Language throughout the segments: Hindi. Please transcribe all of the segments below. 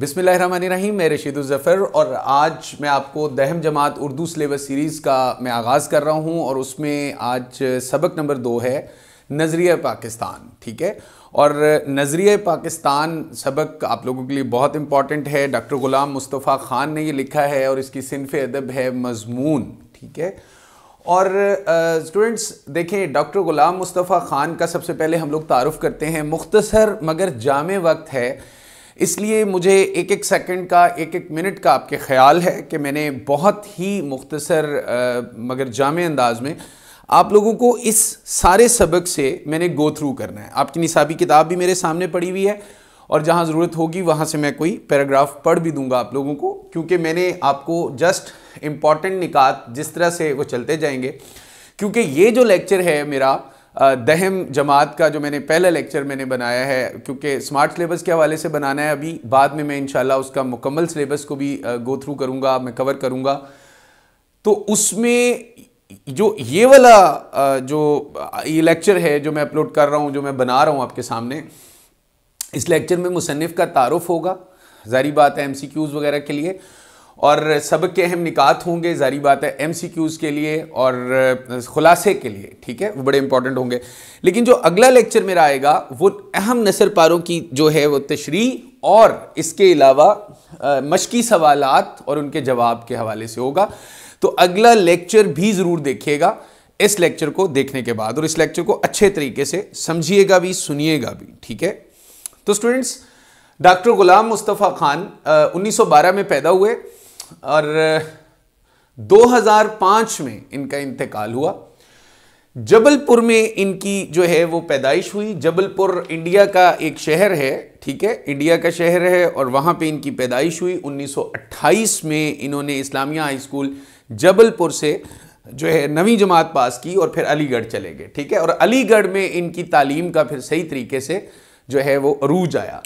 बिस्मिल्लाहिर्रहमानिर्रहीम। मैं रशीदुल ज़फ़र और आज मैं आपको दहम जमात उर्दू सिलेबस सीरीज़ का मैं आगाज़ कर रहा हूँ और उसमें आज सबक नंबर 2 है नज़रिया पाकिस्तान। ठीक है, और नज़रिया पाकिस्तान सबक आप लोगों के लिए बहुत इंपॉर्टेंट है। डॉक्टर ग़ुलाम मुस्तफ़ा ख़ान ने ये लिखा है और इसकी सिनफ़ अदब है मज़मून। ठीक है, और स्टूडेंट्स देखें, डॉक्टर ग़ुलाम मुस्तफ़ा ख़ान का सबसे पहले हम लोग तारुफ़ करते हैं। मुख्तसर मगर जामे वक्त है, इसलिए मुझे एक एक सेकंड का एक एक मिनट का आपके ख्याल है कि मैंने बहुत ही मुख्तसर मगर जामे अंदाज में आप लोगों को इस सारे सबक से मैंने गो थ्रू करना है। आपकी निसाबी किताब भी मेरे सामने पड़ी हुई है और जहाँ ज़रूरत होगी वहाँ से मैं कोई पैराग्राफ पढ़ भी दूंगा आप लोगों को, क्योंकि मैंने आपको जस्ट इम्पॉर्टेंट निकात जिस तरह से वो चलते जाएंगे, क्योंकि ये जो लेक्चर है मेरा दहम जमात का, जो मैंने पहला लेक्चर मैंने बनाया है, क्योंकि स्मार्ट सिलेबस के हवाले से बनाना है, अभी बाद में मैं इंशाल्लाह उसका मुकम्मल सिलेबस को भी गो थ्रू करूँगा, मैं कवर करूँगा। तो उसमें जो ये वाला जो ये लेक्चर है जो मैं अपलोड कर रहा हूँ, जो मैं बना रहा हूँ आपके सामने, इस लेक्चर में मुसन्निफ़ का तारुफ़ होगा, ज़ाहिर बात है MCQs वगैरह के लिए, और सबक के अहम निकात होंगे, ज़ाहिर बात है MCQs के लिए और खुलासे के लिए। ठीक है, वो बड़े इंपॉर्टेंट होंगे। लेकिन जो अगला लेक्चर मेरा आएगा वो अहम नसर पारों की जो है वो तशरीह और इसके अलावा मशकी सवालात और उनके जवाब के हवाले से होगा। तो अगला लेक्चर भी ज़रूर देखिएगा इस लेक्चर को देखने के बाद, और इस लेक्चर को अच्छे तरीके से समझिएगा भी, सुनिएगा भी। ठीक है, तो स्टूडेंट्स, डॉक्टर ग़ुलाम मुस्तफ़ा ख़ान 1912 में पैदा हुए और 2005 में इनका इंतकाल हुआ। जबलपुर में इनकी जो है वो पैदाइश हुई। जबलपुर इंडिया का एक शहर है, ठीक है, इंडिया का शहर है, और वहाँ पे इनकी पैदाइश हुई। 1928 में इन्होंने इस्लामिया हाई स्कूल जबलपुर से जो है 9वीं जमात पास की और फिर अलीगढ़ चले गए। ठीक है, और अलीगढ़ में इनकी तालीम का फिर सही तरीके से जो है वो अरूज आया।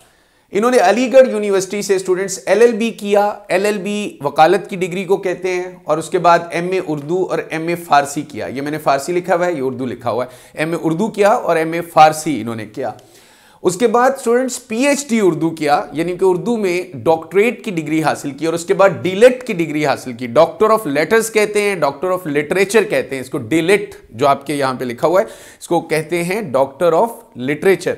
इन्होंने अलीगढ़ यूनिवर्सिटी से स्टूडेंट्स LLB किया। LLB वकालत की डिग्री को कहते हैं, और उसके बाद MA उर्दू और MA फ़ारसी किया। ये मैंने फ़ारसी लिखा हुआ है, ये उर्दू लिखा हुआ है। MA उर्दू किया और MA फ़ारसी इन्होंने किया। उसके बाद स्टूडेंट्स PhD उर्दू किया, यानी कि उर्दू में डॉक्टरेट की डिग्री हासिल की, और उसके बाद DLET की डिग्री हासिल की। डॉक्टर ऑफ लेटर्स कहते हैं, डॉक्टर ऑफ लिटरेचर कहते हैं इसको। DLET जो आपके यहाँ पे लिखा हुआ है, इसको कहते हैं डॉक्टर ऑफ लिटरेचर।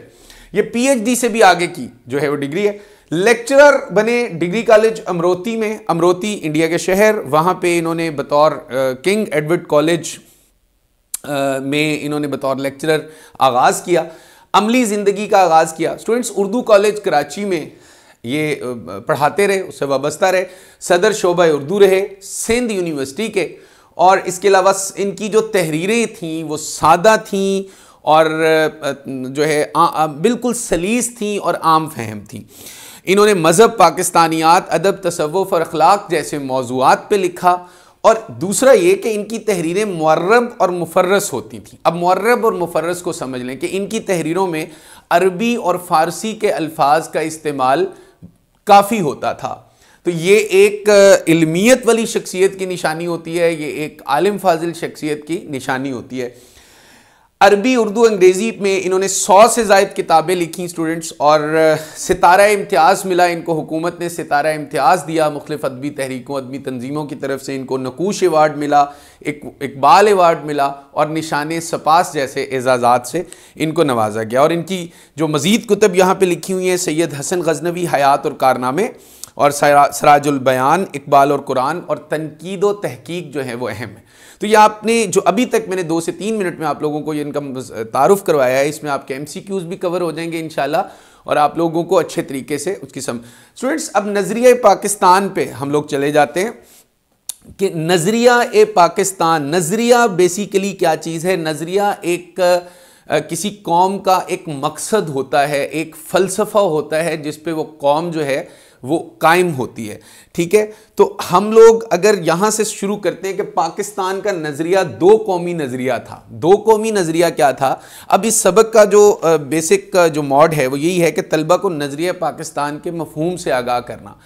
ये PhD से भी आगे की जो है वो डिग्री है। लेक्चरर बने डिग्री कॉलेज अमरोती में, अमरोती इंडिया के शहर, वहाँ पे इन्होंने बतौर किंग एडवर्ड कॉलेज में इन्होंने बतौर लेक्चरर आगाज़ किया, अमली ज़िंदगी का आगाज़ किया। स्टूडेंट्स, उर्दू कॉलेज कराची में ये पढ़ाते रहे, उससे वाबस्ता रहे, सदर शोबा उर्दू रहे सिंध यूनिवर्सिटी के, और इसके अलावा इनकी जो तहरीरें थीं वो सादा थीं और जो है बिल्कुल सलीस थी और आम फहम थी। इन्होंने मज़हब, पाकिस्तानियात, अदब, तसव्वुफ़ और अखलाक जैसे मौज़ूआत पे लिखा। और दूसरा ये कि इनकी तहरीरें मुअर्रब और मुफर्रस होती थी। अब मुअर्रब और मुफर्रस को समझ लें कि इनकी तहरीरों में अरबी और फ़ारसी के अल्फाज का इस्तेमाल काफ़ी होता था। तो ये एक इल्मियत वाली शख्सियत की निशानी होती है, ये एक आलिम फाजिल शख्सियत की निशानी होती है। अरबी, उर्दू, अंग्रेज़ी में इन्होंने 100 से ज़ायद किताबें लिखी स्टूडेंट्स, और सितारा इम्तियाज़ मिला इनको, हुकूमत ने सितारा इम्तियाज़ दिया। मुख्तलिफ़ अदबी तहरीकों, अदबी तंजीमों की तरफ से इनको नकूश अवार्ड मिला, इकबाल अवार्ड मिला, और निशान सपास जैसे एजाज़ात से इनको नवाजा गया। और इनकी जो मज़ीद कुतुब यहाँ पर लिखी हुई हैं, सैयद हसन गज़नवी हयात और कारनामे, और सराजुल बयान, इकबाल और कुरान, और तनकीद व तहकीक जो है वो अहम है। तो ये आपने जो अभी तक मैंने 2 से 3 मिनट में आप लोगों को ये इनका तारुफ करवाया है, इसमें आपके MCQs भी कवर हो जाएंगे इंशाल्लाह, और आप लोगों को अच्छे तरीके से उसकी स्टूडेंट्स, अब नज़रिया पाकिस्तान पे हम लोग चले जाते हैं कि नज़रिया पाकिस्तान, नज़रिया बेसिकली क्या चीज़ है। नज़रिया एक किसी कौम का एक मकसद होता है, एक फ़लसफ़ा होता है जिस पे वो कौम जो है वो कायम होती है। ठीक है, तो हम लोग अगर यहाँ से शुरू करते हैं कि पाकिस्तान का नज़रिया 2 कौमी नज़रिया था। 2 कौमी नज़रिया क्या था? अब इस सबक का जो बेसिक जो मॉड है वो यही है कि तलबा को नज़रिया पाकिस्तान के मफहूम से आगाह करना।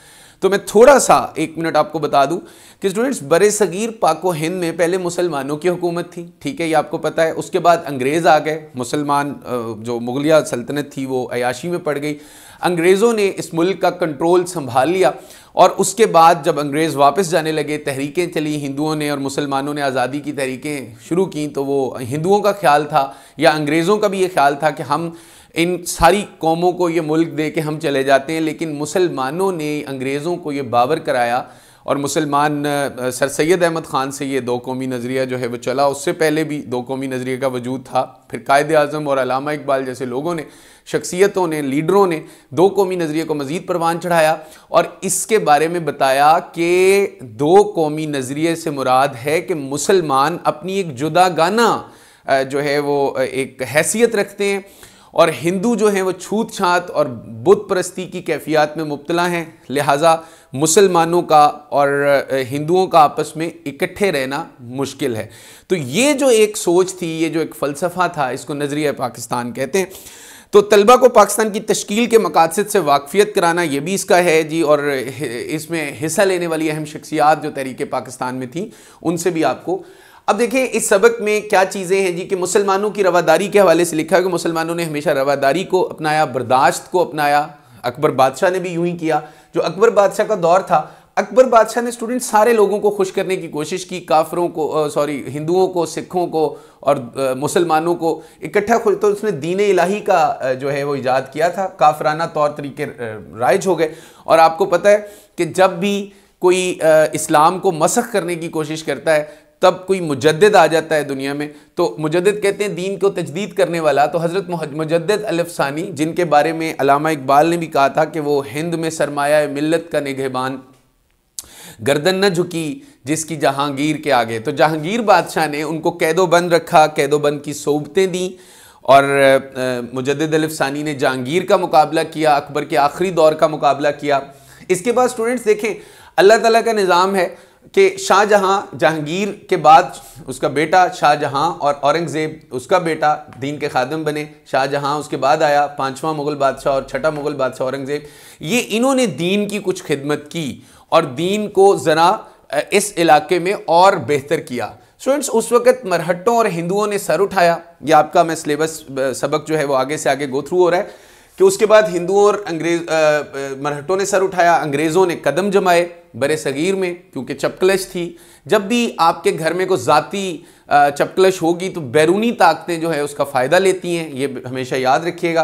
तो मैं थोड़ा सा 1 मिनट आपको बता दूं कि स्टूडेंट्स, बरे सगीर पाको हिंद में पहले मुसलमानों की हुकूमत थी, ठीक है, ये आपको पता है। उसके बाद अंग्रेज़ आ गए, मुसलमान जो मुगलिया सल्तनत थी वो अयाशी में पड़ गई। अंग्रेज़ों ने इस मुल्क का कंट्रोल संभाल लिया। और उसके बाद जब अंग्रेज़ वापस जाने लगे, तहरीकें चली, हिंदुओं ने और मुसलमानों ने आज़ादी की तहरीकें शुरू की, तो वो हिंदुओं का ख्याल था या अंग्रेज़ों का भी ये ख्याल था कि हम इन सारी कौमों को ये मुल्क दे के हम चले जाते हैं। लेकिन मुसलमानों ने अंग्रेज़ों को ये बावर कराया और मुसलमान सर सैयद अहमद ख़ान से ये दो कौमी नज़रिया जो है वो चला। उससे पहले भी दो कौमी नज़रिए का वजूद था। फिर कायद आज़म और अल्लामा इकबाल जैसे लोगों ने, शख्सियतों ने, लीडरों ने दो कौमी नज़रिए को मज़ीद परवान चढ़ाया और इसके बारे में बताया कि दो कौमी नज़रिए से मुराद है कि मुसलमान अपनी एक जुदागाना जो है वो एक हैसियत रखते हैं और हिंदू जो हैं वो छूत छात और बुत परस्ती की कैफियत में मुब्तला हैं। लिहाजा मुसलमानों का और हिंदुओं का आपस में इकट्ठे रहना मुश्किल है। तो ये जो एक सोच थी, ये जो एक फ़लसफ़ा था, इसको नज़रिया पाकिस्तान कहते हैं। तो तलबा को पाकिस्तान की तश्कील के मकासद से वाकफियत कराना ये भी इसका है जी। और इसमें हिस्सा लेने वाली अहम शख्सियात जो तहरीक पाकिस्तान में थी, उनसे भी आपको अब देखिए इस सबक में क्या चीज़ें हैं जी कि मुसलमानों की रवादारी के हवाले से लिखा है कि मुसलमानों ने हमेशा रवादारी को अपनाया, बर्दाश्त को अपनाया। अकबर बादशाह ने भी यूं ही किया। जो अकबर बादशाह का दौर था, अकबर बादशाह ने स्टूडेंट सारे लोगों को खुश करने की कोशिश की, काफरों को हिंदुओं को, सिखों को और मुसलमानों को इकट्ठा खुश। तो उसने दीन इलाही का जो है वो इजाद किया था। काफराना तौर तरीके राइज हो गए। और आपको पता है कि जब भी कोई इस्लाम को मसख करने की कोशिश करता है, तब कोई मुजद्दिद आ जाता है दुनिया में, तो मुजद्दिद कहते हैं दीन को तजदीद करने वाला। तो हज़रत मुजद्दिद अल-अफ़सानी, जिनके बारे में अल्लामा इकबाल ने भी कहा था कि वो हिंद में सरमाया मिल्लत का निगहबान, गर्दन न झुकी जिसकी जहांगीर के आगे। तो जहांगीर बादशाह ने उनको कैदोबंद रखा, कैदोबंद की सोबतें दी और मुजद्दिद अल-अफ़सानी ने जहांगीर का मुकाबला किया, अकबर के आखिरी दौर का मुकाबला किया। इसके बाद स्टूडेंट्स देखें, अल्लाह ताला का निज़ाम है कि शाहजहां, जहांगीर के बाद उसका बेटा शाहजहां और औरंगज़ेब उसका बेटा दीन के खादिम बने। शाहजहां उसके बाद आया, पांचवा मुग़ल बादशाह और छठा मुग़ल बादशाह औरंगज़ेब। ये इन्होंने दीन की कुछ खिदमत की और दीन को ज़रा इस इलाके में और बेहतर किया। स्टूडेंट्स उस वक़्त मरहट्टों और हिंदुओं ने सर उठाया। ये आपका मैं सिलेबस सबक जो है वो आगे से आगे गो थ्रू हो रहा है कि उसके बाद हिंदुओं और मरहट्टों ने सर उठाया, अंग्रेज़ों ने कदम जमाए बरे सगीर में, क्योंकि चपकलश थी। जब भी आपके घर में कोई ज़ाती चपकलश होगी तो बैरूनी ताकतें जो है उसका फ़ायदा लेती हैं, ये हमेशा याद रखिएगा।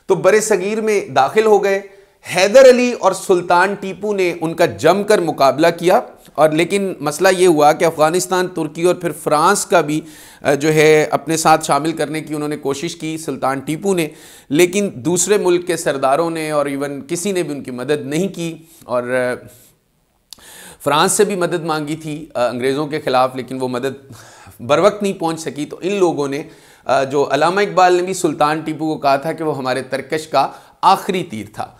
तो बरे सगीर में दाखिल हो गए। हैदर अली और सुल्तान टीपू ने उनका जमकर मुकाबला किया और लेकिन मसला ये हुआ कि अफ़गानिस्तान, तुर्की और फिर फ्रांस का भी जो है अपने साथ शामिल करने की उन्होंने कोशिश की सुल्तान टीपू ने, लेकिन दूसरे मुल्क के सरदारों ने और इवन किसी ने भी उनकी मदद नहीं की। और फ्रांस से भी मदद मांगी थी अंग्रेज़ों के ख़िलाफ़, लेकिन वो मदद बर वक्त नहीं पहुँच सकी। तो इन लोगों ने जो अल्लामा इकबाल ने भी सुल्तान टीपू को कहा था कि वो हमारे तरकश का आखिरी तीर था।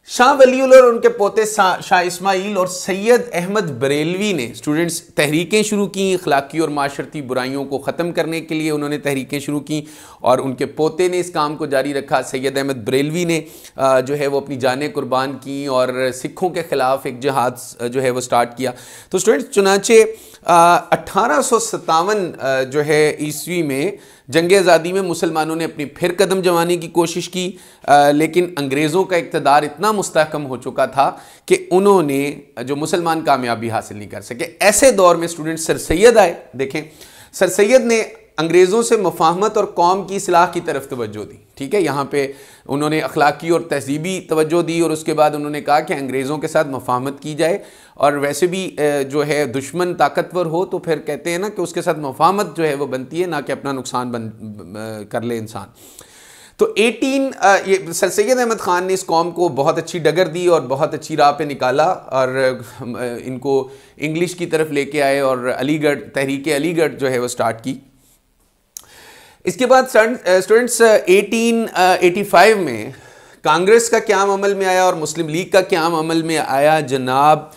शाह वलीउल्लाह और उनके पोते शाह इस्माइल और सैयद अहमद बरेलवी ने स्टूडेंट्स तहरीकें शुरू की, अखलाकी और माशरती बुराइयों को ख़त्म करने के लिए उन्होंने तहरीकें शुरू की और उनके पोते ने इस काम को जारी रखा। सैयद अहमद बरेलवी ने जो है वो अपनी जानें कुर्बान की और सिखों के ख़िलाफ़ एक जिहाद जो है वो स्टार्ट किया। तो स्टूडेंट्स चुनाचे 1857 जो है ईस्वी में जंग आज़ादी में मुसलमानों ने अपनी फिर कदम जमाने की कोशिश की, लेकिन अंग्रेज़ों का इक़्तिदार इतना मुस्तहकम हो चुका था कि उन्होंने जो मुसलमान कामयाबी हासिल नहीं कर सके। ऐसे दौर में स्टूडेंट सर सैयद आए। देखें, सर सैयद ने अंग्रेज़ों से मुफाहमत और कौम की इस्लाह की तरफ तवज्जो दी। ठीक है, यहाँ पे उन्होंने अखलाकी और तहजीबी तवज्जो दी और उसके बाद उन्होंने कहा कि अंग्रेज़ों के साथ मुफाहमत की जाए और वैसे भी जो है दुश्मन ताकतवर हो तो फिर कहते हैं ना कि उसके साथ मुफाहमत जो है वो बनती है, ना कि अपना नुकसान कर ले इंसान। तो ये सर सैयद अहमद ख़ान ने इस कौम को बहुत अच्छी डगर दी और बहुत अच्छी राह पे निकाला और इनको इंग्लिश की तरफ लेके आए और अलीगढ़, तहरीक अलीगढ़ जो है वो स्टार्ट की। इसके बाद स्टूडेंट्स 1885 में कांग्रेस का क़याम अमल में आया और मुस्लिम लीग का क़याम अमल में आया जनाब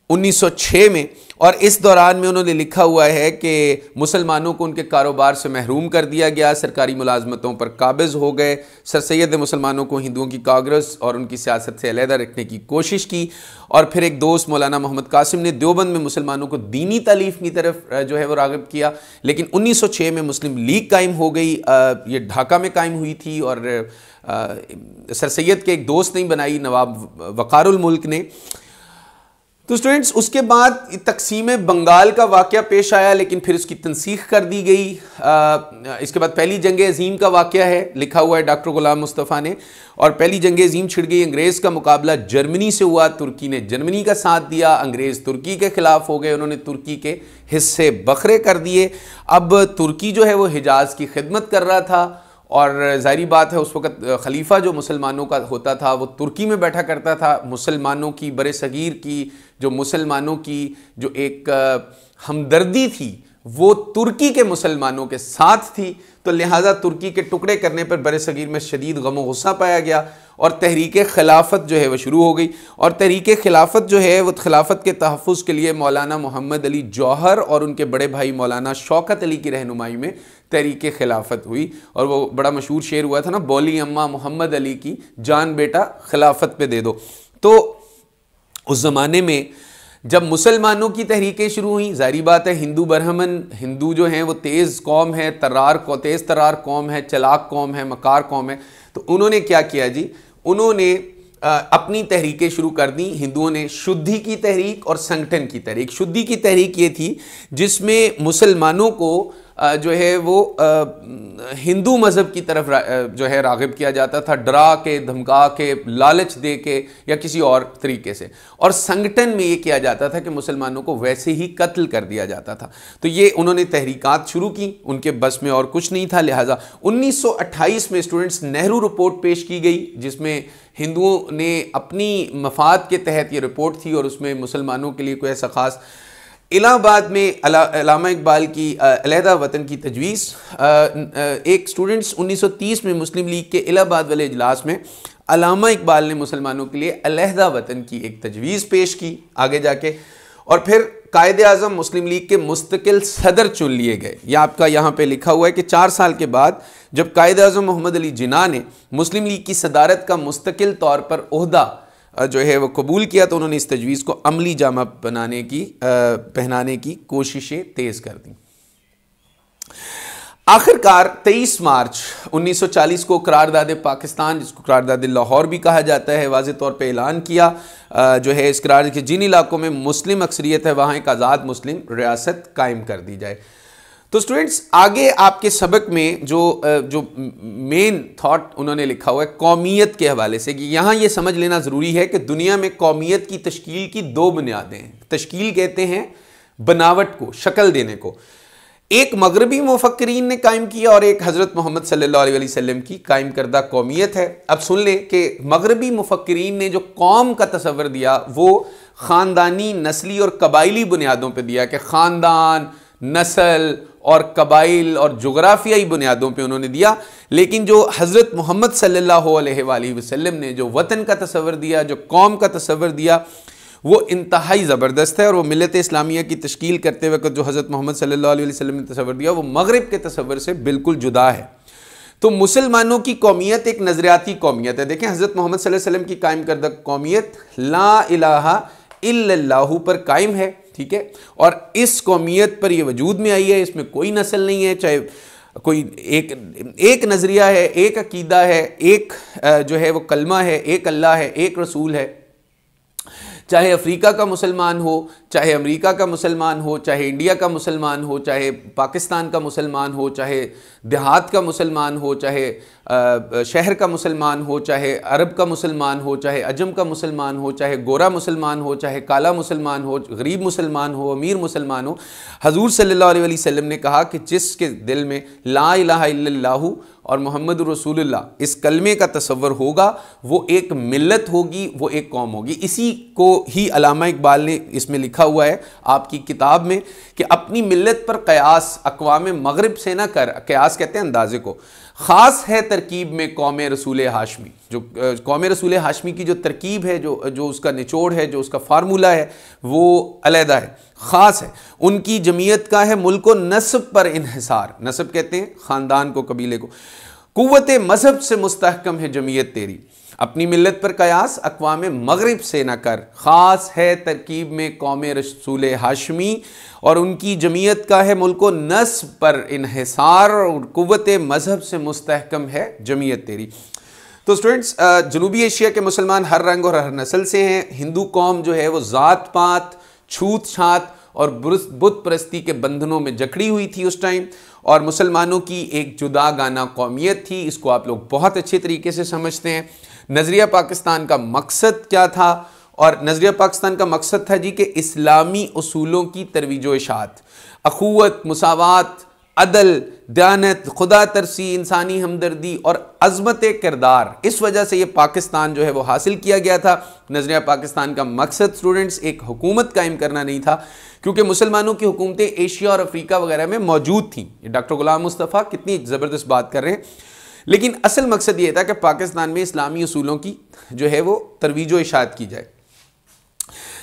1906 में। और इस दौरान में उन्होंने लिखा हुआ है कि मुसलमानों को उनके कारोबार से महरूम कर दिया गया, सरकारी मुलाजमतों पर काबिज़ हो गए। सर सैयद ने मुसलमानों को हिंदुओं की कांग्रेस और उनकी सियासत से अलहदा रखने की कोशिश की और फिर एक दोस्त मौलाना मोहम्मद कासिम ने देवबंद में मुसलमानों को दीनी तालीफ की तरफ जो है वो राग़िब किया। लेकिन 1906 में मुस्लिम लीग कायम हो गई, ये ढाका में कायम हुई थी और सर सैयद के एक दोस्त ने बनाई, नवाब वक़ारुल मुल्क ने। तो स्टूडेंट्स उसके बाद तकसीम बंगाल का वाक़या पेश आया, लेकिन फिर उसकी तनसीख कर दी गई। इसके बाद पहली जंग अज़ीम का वाक़या है, लिखा हुआ है डॉक्टर ग़ुलाम मुस्तफ़ा ने, और पहली जंग अज़ीम छिड़ गई। अंग्रेज़ का मुकाबला जर्मनी से हुआ, तुर्की ने जर्मनी का साथ दिया, अंग्रेज़ तुर्की के ख़िलाफ़ हो गए, उन्होंने तुर्की के हिस्से बखरे कर दिए। अब तुर्की जो है वो हिजाज़ की खिदमत कर रहा था, और ज़ाहिरी बात है उस वक़्त खलीफा जो मुसलमानों का होता था वो तुर्की में बैठा करता था। मुसलमानों की, बरे सगीर की जो मुसलमानों की जो एक हमदर्दी थी वो तुर्की के मुसलमानों के साथ थी, तो लिहाजा तुर्की के टुकड़े करने पर बरे सगीर में शदीद गम गुस्सा पाया गया और तहरीक खिलाफत जो है वह शुरू हो गई। और तहरीक खिलाफत जो है वो खिलाफत के तहफ़्फ़ुज़ के लिए मौलाना मोहम्मद अली जौहर और उनके बड़े भाई मौलाना शौकत अली की रहनुमाई में तहरीक खिलाफत हुई। और वो बड़ा मशहूर शेर हुआ था ना, बोली अम्मा मोहम्मद अली की, जान बेटा खिलाफत पे दे दो। तो उस ज़माने में जब मुसलमानों की तहरीकें शुरू हुई, ज़ाहिरी बात है हिंदू बरहमन, हिंदू जो हैं वो तेज़ कौम है, तेज़ तरार कौम है, चलाक कौम है, मकार कौम है, तो उन्होंने क्या किया जी, उन्होंने अपनी तहरीकें शुरू कर दी। हिंदुओं ने शुद्धि की तहरीक और संगठन की तहरीक। शुद्धि की तहरीक ये थी जिसमें मुसलमानों को जो है वो हिंदू मज़हब की तरफ जो है राग़िब किया जाता था, डरा के, धमका के, लालच दे के या किसी और तरीके से। और संगठन में ये किया जाता था कि मुसलमानों को वैसे ही कत्ल कर दिया जाता था। तो ये उन्होंने तहरीकात शुरू की, उनके बस में और कुछ नहीं था। लिहाजा 1928 में स्टूडेंट्स नेहरू रिपोर्ट पेश की गई, जिसमें हिंदुओं ने अपनी मफाद के तहत ये रिपोर्ट थी और उसमें मुसलमानों के लिए कोई ऐसा ख़ास। इलाहाबाद में अल्लामा इकबाल की अलहदा वतन की तजवीज़, एक स्टूडेंट्स 1930 में मुस्लिम लीग के इलाहाबाद वाले इजलास में अल्लामा इकबाल ने मुसलमानों के लिए अलहदा वतन की एक तजवीज़ पेश की आगे जाके, और फिर कायदे आज़म मुस्लिम लीग के मुस्तकिल सदर चुन लिए गए। यह आपका यहाँ पे लिखा हुआ है कि 4 साल के बाद जब कायदे आज़म मोहम्मद अली जिन्ना ने मुस्लिम लीग की सदारत का मुस्तकिल तौर पर ओहदा जो है वो कबूल किया, तो उन्होंने इस तजवीज़ को अमली जामा पहनाने की कोशिशें तेज़ कर दी। आखिरकार 23 मार्च 1940 को करारदाद पाकिस्तान, जिसको करारदाद लाहौर भी कहा जाता है, वाज़ेह तौर पे ऐलान किया जो है इस करार के जिन इलाकों में मुस्लिम अक्सरियत है वहाँ एक आज़ाद मुस्लिम रियासत कायम कर दी जाए। तो स्टूडेंट्स आगे आपके सबक में जो मेन थॉट उन्होंने लिखा हुआ है कौमियत के हवाले से, कि यहाँ ये समझ लेना ज़रूरी है कि दुनिया में कौमियत की तश्कील की 2 बुनियादें हैं। तश्कील कहते हैं बनावट को, शक्ल देने को। एक मगरबी मुफक्किरीन ने कायम किया और एक हज़रत मोहम्मद सल्लल्लाहु अलैहि वसल्लम की कायम करदा कौमियत है। अब सुन ले कि मगरबी मुफक्किरीन ने जो कौम का तस्वर दिया वो ख़ानदानी, नस्ली और कबाइली बुनियादों पर दिया, कि ख़ानदान, नस्ल और कबाइल और जोग्राफियाई बुनियादों पे उन्होंने दिया। लेकिन जो हज़रत मोहम्मद सल्लल्लाहु अलैहि वसल्लम ने जो वतन का तस्वर दिया, जो कौम का तस्वर दिया, वो इंतहाई ज़बरदस्त है। और वो मिल्लत इस्लामिया की तश्कील करते वक्त जो हज़रत मोहम्मद सल्लल्लाहु अलैहि वसल्लम ने तस्वर दिया वो मगरिब के तस्वर से बिल्कुल जुदा है। तो मुसलमानों की कौमियत एक नज़रियाती कौमियत है। देखें हज़रत मोहम्मद सल्लल्लाहु अलैहि वसल्लम की कायम करदा कौमियत ला इलाहा इल्लल्लाहु पर कायम है, ठीक है। और इस कौमियत पर यह वजूद में आई है, इसमें कोई नस्ल नहीं है, चाहे कोई एक नज़रिया है, एक अकीदा है, एक जो है वो कलमा है, एक अल्लाह है, एक रसूल है। चाहे अफ्रीका का मुसलमान हो, चाहे अमेरिका का मुसलमान हो, चाहे इंडिया का मुसलमान हो, चाहे पाकिस्तान का मुसलमान हो, चाहे देहात का मुसलमान हो, चाहे शहर का मुसलमान हो, चाहे अरब का मुसलमान हो, चाहे अजम का मुसलमान हो, चाहे गोरा मुसलमान हो, चाहे काला मुसलमान हो, गरीब मुसलमान हो, अमीर मुसलमान हो। हजूर सल्लल्लाहु अलैहि वसल्लम ने कहा कि जिसके दिल में ला इलाहा इल्लल्लाहु और मोहम्मद रसूलुल्लाह इस कलमे का तस्वर होगा वो एक मिल्लत होगी, वो एक कौम होगी। इसी को ही अल्लामा इकबाल ने इसमें लिखा हुआ है आपकी किताब में कि अपनी मिल्लत पर कयास अक़वाम मगरिब से ना कर। कयास कहते हैं अंदाजे को। ख़ास है तरकीब में कौम रसूल हाशमी, जो कौम रसूल हाशमी की जो तरकीब है, जो उसका निचोड़ है, जो उसका फार्मूला है वो अलहदा है, ख़ास है। उनकी जमीयत का है मुल्क व नस्ब पर इन्हिसार। नस्ब कहते हैं ख़ानदान को, कबीले को। कुव्वत मज़हब से मुस्तहकम है जमीयत तेरी, अपनी मिल्लत पर कयास अक़वाम मगरिब से न कर। ख़ास है तरकीब में कौम रसूल हाशमी और उनकी जमीयत का है मुल्क व नस्ब पर इन्हिसार और कुव्वत मज़हब से मुस्तहकम है जमीयत तेरी। तो स्टूडेंट्स, जनूबी एशिया के मुसलमान हर रंग और हर नस्ल से हैं। हिंदू कौम जो है वो ज़ात पात, छूत छात और बुत परस्ती के बंधनों में जकड़ी हुई थी उस टाइम, और मुसलमानों की एक जुदा गाना कौमियत थी। इसको आप लोग बहुत अच्छे तरीके से समझते हैं। नज़रिया पाकिस्तान का मकसद क्या था? और नज़रिया पाकिस्तान का मकसद था जी कि इस्लामी उसूलों की तरवीज व इशाअत, अखुवत, मुसावात, अदल, दयानत, खुदा तरसी, इंसानी हमदर्दी और अज़मत किरदार, इस वजह से ये पाकिस्तान जो है वो हासिल किया गया था। नज़रिया पाकिस्तान का मकसद स्टूडेंट्स एक हुकूमत कायम करना नहीं था, क्योंकि मुसलमानों की हुकूमतें एशिया और अफ्रीका वगैरह में मौजूद थी। डॉक्टर गुलाम मुस्तफ़ा कितनी ज़बरदस्त बात कर रहे हैं। लेकिन असल मकसद ये था कि पाकिस्तान में इस्लामी उसूलों की जो है वो तरवीज व इशाअत की जाए।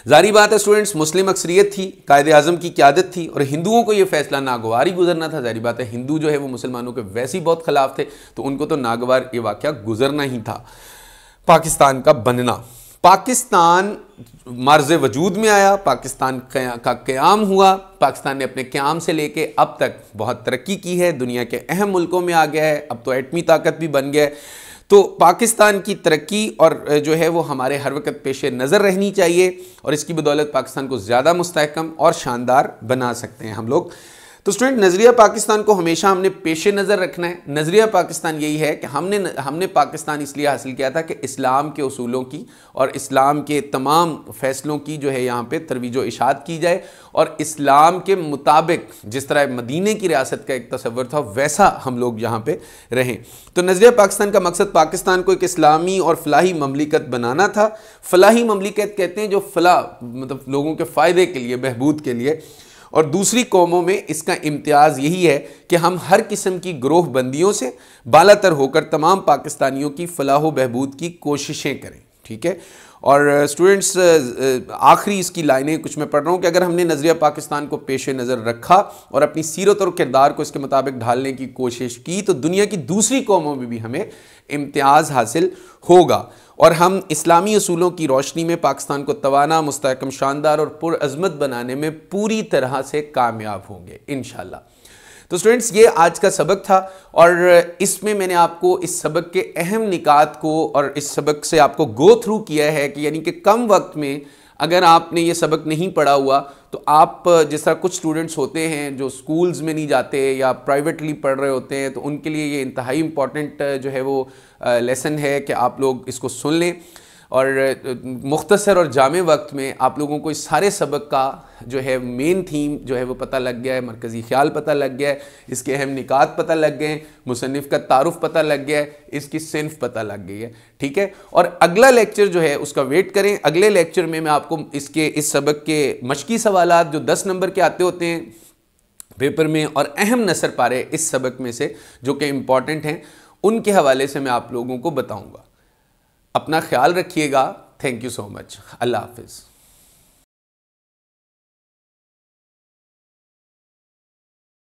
जारी बात है स्टूडेंट्स, मुस्लिम अक्सरियत थी, कायदे आज़म की क़यादत थी, और हिंदुओं को यह फैसला नागवार ही गुजरना था। जारी बात है हिंदू जो है वो मुसलमानों के वैसे ही बहुत खिलाफ थे, तो उनको तो नागवार ये वाक़या गुजरना ही था। पाकिस्तान का बनना, पाकिस्तान मार्ज़ वजूद में आया, पाकिस्तान का क़याम हुआ। पाकिस्तान ने अपने क़याम से लेके अब तक बहुत तरक्की की है, दुनिया के अहम मुल्कों में आ गया है, अब तो एटमी ताकत भी बन गया है। तो पाकिस्तान की तरक्की और जो है वो हमारे हर वक्त पेश नज़र रहनी चाहिए, और इसकी बदौलत पाकिस्तान को ज़्यादा मुस्तहकम और शानदार बना सकते हैं हम लोग। तो स्टूडेंट, नज़रिया पाकिस्तान को हमेशा हमने पेश नज़र रखना है। नज़रिया पाकिस्तान यही है कि हमने पाकिस्तान इसलिए हासिल किया था कि इस्लाम के उसूलों की और इस्लाम के तमाम फ़ैसलों की जो है यहाँ पे तरवीज व इशाअत की जाए, और इस्लाम के मुताबिक जिस तरह मदीने की रियासत का एक तस्वर था वैसा हम लोग यहाँ पे रहें। तो नज़रिया पाकिस्तान का मकसद पाकिस्तान को एक इस्लामी और फलाही ममलिकत बनाना था। फलाही ममलिकत कहते हैं जो फलाह मतलब लोगों के फ़ायदे के लिए, बहबूद के लिए, और दूसरी कौमों में इसका इम्तियाज़ यही है कि हम हर किस्म की ग्रोह बंदियों से बालातर होकर तमाम पाकिस्तानियों की फलाह व बहबूद की कोशिशें करें। ठीक है। और स्टूडेंट्स, आखिरी इसकी लाइनें कुछ मैं पढ़ रहा हूँ कि अगर हमने नज़रिया पाकिस्तान को पेश नज़र रखा और अपनी सीरत और किरदार को इसके मुताबिक ढालने की कोशिश की, तो दुनिया की दूसरी कौमों में भी हमें इम्तियाज़ हासिल होगा, और हम इस्लामी असूलों की रोशनी में पाकिस्तान को तवाना, मुस्तहकम, शानदार और पुरअज़मत बनाने में पूरी तरह से कामयाब होंगे इंशाअल्लाह। तो स्टूडेंट्स, ये आज का सबक था, और इसमें मैंने आपको इस सबक के अहम निकात को और इस सबक से आपको गो थ्रू किया है कि यानी कि कम वक्त में अगर आपने ये सबक नहीं पढ़ा हुआ तो आप, जिस तरह कुछ स्टूडेंट्स होते हैं जो स्कूल्स में नहीं जाते या प्राइवेटली पढ़ रहे होते हैं, तो उनके लिए ये इंतहाई इम्पॉर्टेंट जो है वो लेसन है कि आप लोग इसको सुन लें, और मुख्तसर और जामे वक्त में आप लोगों को इस सारे सबक का जो है मेन थीम जो है वो पता लग गया है, मरकज़ी ख्याल पता लग गया है, इसके अहम निकात पता लग गए, मुसन्निफ़ का तारुफ पता लग गया है, इसकी सिन्फ पता लग गई है। ठीक है। और अगला लेक्चर जो है उसका वेट करें। अगले लेक्चर में मैं आपको इस सबक के मशकी सवालात जो 10 नंबर के आते होते हैं पेपर में, और अहम नसर पारे इस सबक में से जो कि इम्पॉर्टेंट हैं, उनके हवाले से मैं आप लोगों को बताऊँगा। अपना ख्याल रखिएगा। Thank you so much. अल्लाह हाफिज़।